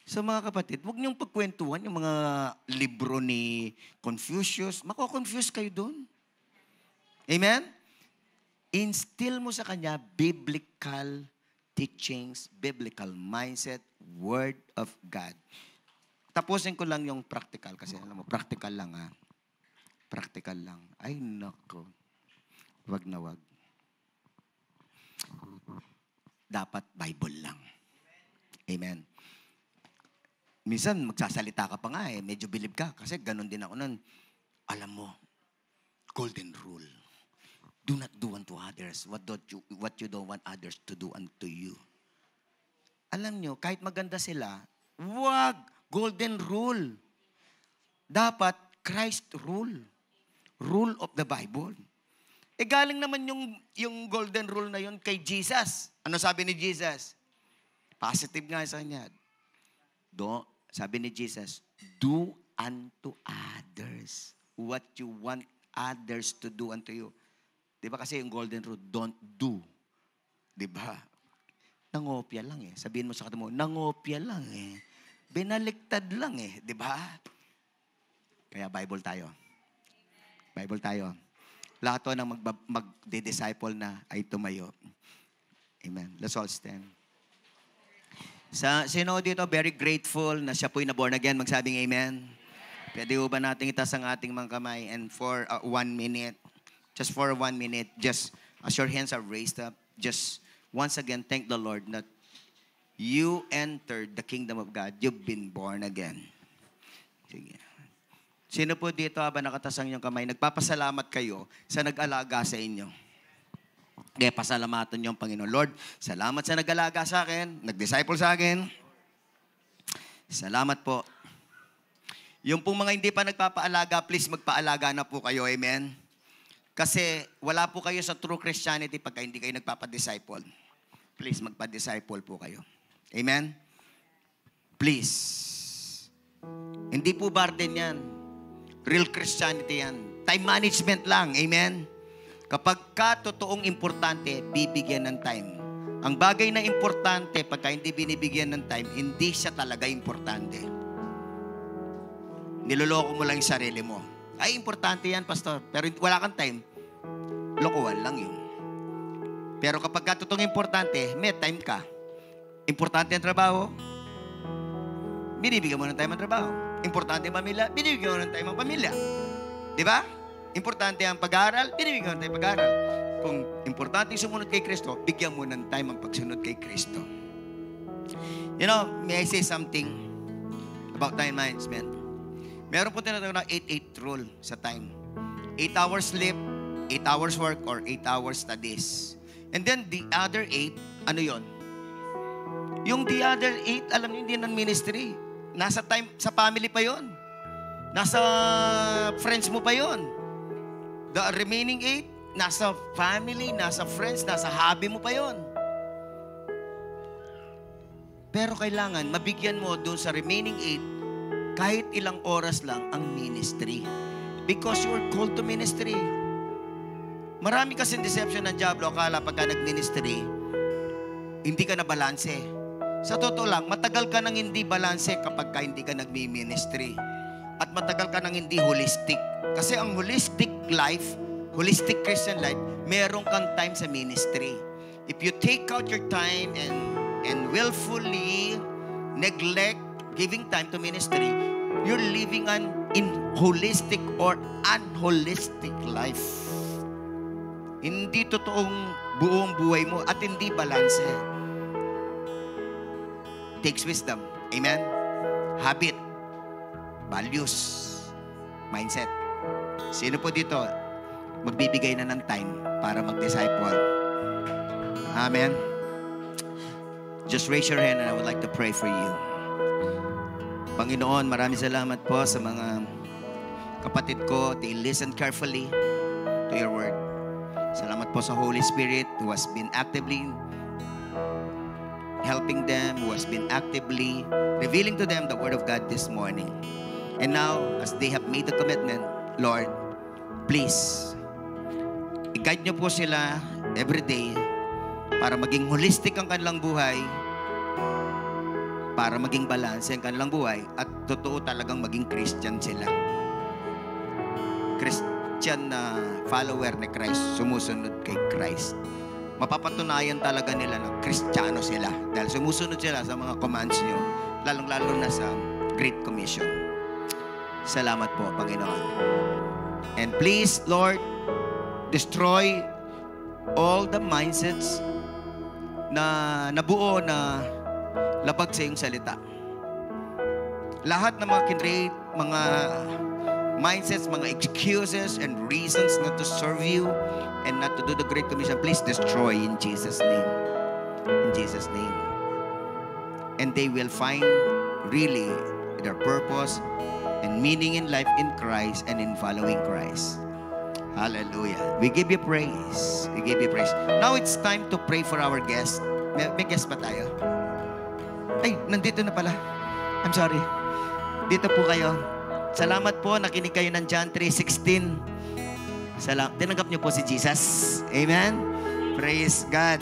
So mga kapatid, huwag niyong pagkwentuhan yung mga libro ni Confucius. Mako-confuse kayo doon. Amen? Instill mo sa kanya biblical teachings, biblical mindset, Word of God. Tapusin ko lang yung practical kasi alam mo, practical lang ha. Practical lang. Ay, nako. Wag na wag. Dapat Bible lang. Amen. Minsan, magsasalita ka pa nga eh. Medyo believe ka. Kasi ganun din ako nun. Alam mo, golden rule. Do not do unto others what you don't want others to do unto you. Alam nyo, kahit maganda sila, wag. Golden rule. Dapat Christ rule. Rule of the Bible. Eh galing naman yung golden rule na yun kay Jesus. Ano sabi ni Jesus? Positive nga sa kanya. Sabi ni Jesus, do unto others what you want others to do unto you. Di ba kasi yung golden rule, don't do. Di ba? Nangopya lang eh. Sabihin mo sa kata mo, nangopya lang eh. Binaliktad lang eh. Di ba? Kaya Bible tayo. Bible tayo. Lahat to ng magde-disciple na ay tumayo. Amen. Let's all stand. Sino dito very grateful na siya po'y na-born again? Magsabing amen. Pwede ba natin itas ang ating mga kamay and for 1 minute, just for 1 minute, just as your hands are raised up, just once again thank the Lord that you entered the kingdom of God. You've been born again. Sige. Sino po dito habang nakatasang yung kamay, nagpapasalamat kayo sa nag-alaga sa inyo? Kaya pasalamatan niyo ang Panginoon. Lord, salamat sa nag-alaga sa akin, nag-disciple sa akin. Salamat po. Yung pong mga hindi pa nagpapaalaga, please magpaalaga na po kayo. Amen? Kasi wala po kayo sa true Christianity pagka hindi kayo nagpapadisciple. Please, magpa-disciple po kayo. Amen? Please. Hindi po burden yan. Real Christianity yan. Time management lang. Amen? Kapag ka totoong importante, bibigyan ng time. Ang bagay na importante, pagka hindi binibigyan ng time, hindi siya talaga importante. Niloloko mo lang yung sarili mo. Ay, importante yan, pastor. Pero wala kang time. Lokohan lang yun. Pero kapag ka totoong importante, may time ka. Importante ang trabaho, binibigyan mo ng time ang trabaho. Importante ang pamilya, binibigyan mo ng time ang pamilya. Di ba? Importante ang pag-aaral, binibigyan mo ng time pag-aaral. Kung importante yung sumunod kay Kristo, bigyan mo ng time ang pagsunod kay Kristo. You know, may I say something about time management? Meron po tinatawag na 8-8 rule sa time. 8 hours sleep, 8 hours work, or 8 hours studies. And then the other 8, ano yon? Yung the other 8, alam niyo, hindi ng ministry. Nasa time, sa family pa yon. Nasa friends mo pa yon. The remaining 8, nasa family, nasa friends, nasa hobby mo pa yon. Pero kailangan, mabigyan mo doon sa remaining 8, kahit ilang oras lang ang ministry. Because you are called to ministry. Marami kasing deception ng diablo, akala pagka nag-ministry, hindi ka na balanse. Sa totoo lang, matagal ka nang hindi balanse kapag ka hindi ka nag-ministry. At matagal ka nang hindi holistic. Kasi ang holistic life, holistic Christian life, meron kang time sa ministry. If you take out your time and willfully neglect giving time to ministry, you're living an holistic or unholistic life. Hindi totoong buong buhay mo at hindi balanse. Takes wisdom. Amen? Habit. Values. Mindset. Sino po dito magbibigay na ng time para mag-disciple? Amen? Just raise your hand and I would like to pray for you. Panginoon, maraming salamat po sa mga kapatid ko. They listen carefully to your word. Salamat po sa Holy Spirit who has been actively helping them, who has been actively revealing to them the word of God this morning. And now, as they have made the commitment, Lord, please, i-guide niyo po sila every day para maging holistic ang kanilang buhay, para maging balanse ang kanilang buhay, at totoo talagang maging Christian sila. Christian na follower ni Christ, sumusunod kay Christ. Mapapatunayan talaga nila na Kristiyano sila dahil sumusunod sila sa mga commands niyo, lalong-lalo na sa Great Commission. Salamat po, Panginoon. And please, Lord, destroy all the mindsets na nabuo na labag sa iyong salita. Lahat ng mga kinrate, mga mindsets, mga excuses and reasons not to serve you and not to do the Great Commission, please destroy in Jesus' name. In Jesus' name. And they will find really their purpose and meaning in life in Christ and in following Christ. Hallelujah. We give you praise. We give you praise. Now it's time to pray for our guest. May guest pa tayo? Ay, nandito na pala. I'm sorry. Dito po kayo. Salamat po, nakinig kayo ng John 3:16. Tinanggap niyo po si Jesus. Amen? Praise God.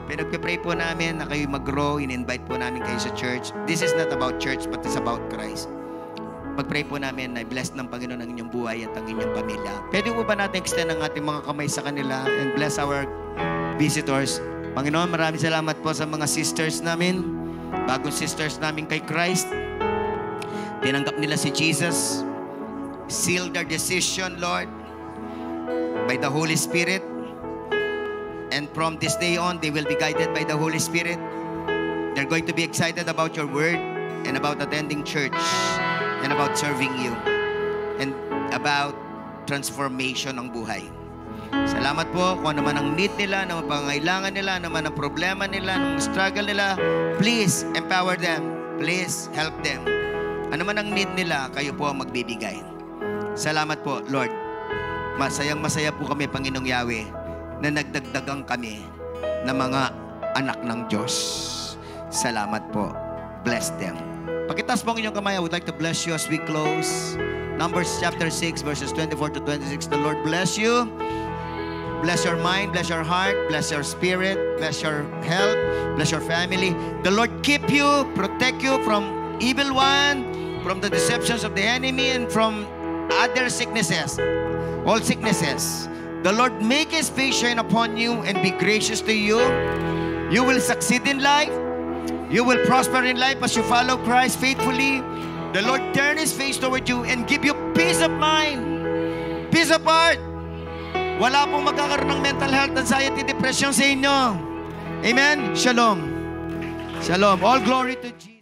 Pinagpipray po namin na kayo mag-grow. In-invite po namin kayo sa church. This is not about church, but it's about Christ. Pag-pray po namin na bless ng Panginoon ang inyong buhay at ang inyong pamilya. Pwede po ba natin extend ang ating mga kamay sa kanila and bless our visitors? Panginoon, maraming salamat po sa mga sisters namin, bagong sisters namin kay Christ. Tinanggap nila si Jesus. Seal their decision, Lord, by the Holy Spirit. And from this day on, they will be guided by the Holy Spirit. They're going to be excited about your word and about attending church. and about serving you and about transformation ng buhay. Salamat po kung ano man ang need nila, ano man pangangailangan nila, ano man ang problema nila, ano man ang struggle nila. Please empower them. Please help them. Ano man ang need nila, kayo po ang magbibigay. Salamat po, Lord. Masayang-masaya po kami, Panginoong Yahweh, na nagdagdagang kami na mga anak ng Diyos. Salamat po. Bless them. Pagkitas po ang inyong kamay, I would like to bless you as we close. Numbers chapter 6, verses 24 to 26. The Lord bless you. Bless your mind, bless your heart, bless your spirit, bless your health, bless your family. The Lord keep you, protect you from evil one, from the deceptions of the enemy, and from other sicknesses, all sicknesses. The Lord make His face shine upon you and be gracious to you. You will succeed in life. You will prosper in life as you follow Christ faithfully. The Lord turn His face toward you and give you peace of mind, peace of heart. Wala pong magkakaroon ng mental health, anxiety, depression sa inyo. Amen? Shalom. Shalom. All glory to Jesus.